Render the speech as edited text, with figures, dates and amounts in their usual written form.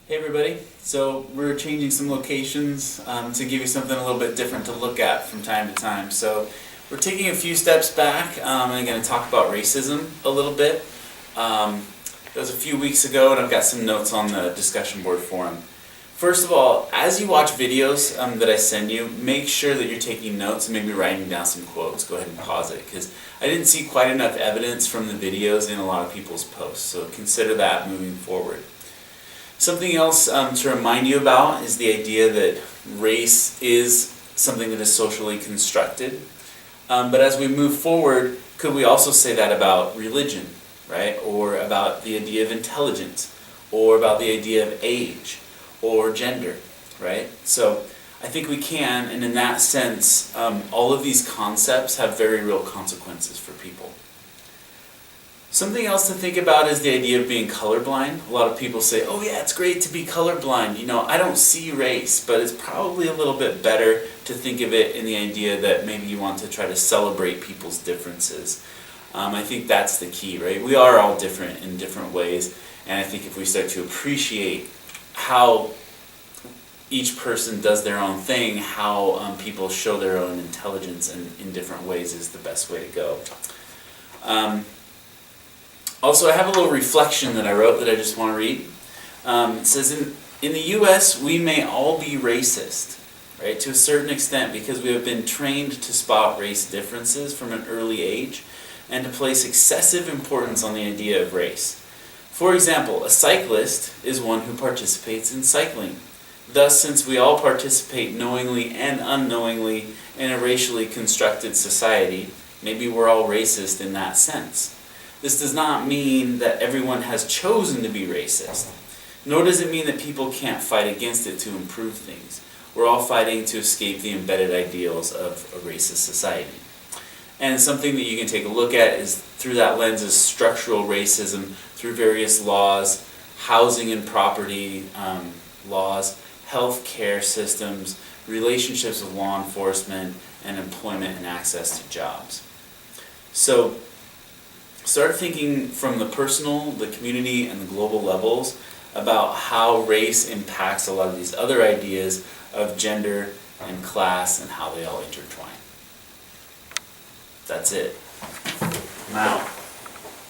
Hey everybody, so we're changing some locations to give you something a little bit different to look at from time to time. So we're taking a few steps back and I'm going to talk about racism a little bit. It was a few weeks ago and I've got some notes on the discussion board forum. First of all, as you watch videos that I send you, make sure that you're taking notes and maybe writing down some quotes. Go ahead and pause it because I didn't see quite enough evidence from the videos in a lot of people's posts, so consider that moving forward. Something else to remind you about is the idea that race is something that is socially constructed. But as we move forward, could we also say that about religion, right? Or about the idea of intelligence, or about the idea of age, or gender, right? So I think we can, and in that sense, all of these concepts have very real consequences for people. Something else to think about is the idea of being colorblind. A lot of people say, oh yeah, it's great to be colorblind. You know, I don't see race, but it's probably a little bit better to think of it in the idea that maybe you want to try to celebrate people's differences. I think that's the key, right? We are all different in different ways, and I think if we start to appreciate how each person does their own thing, how people show their own intelligence in different ways is the best way to go. Also, I have a little reflection that I wrote that I just want to read. It says, in the U.S., we may all be racist, right, to a certain extent because we have been trained to spot race differences from an early age and to place excessive importance on the idea of race. For example, a cyclist is one who participates in cycling. Thus, since we all participate knowingly and unknowingly in a racially constructed society, maybe we're all racist in that sense. This does not mean that everyone has chosen to be racist, nor does it mean that people can't fight against it to improve things. We're all fighting to escape the embedded ideals of a racist society. And something that you can take a look at is through that lens is structural racism through various laws, housing and property laws, health care systems, relationships with law enforcement, and employment and access to jobs. So start thinking from the personal, the community, and the global levels about how race impacts a lot of these other ideas of gender and class and how they all intertwine. That's it. I'm out.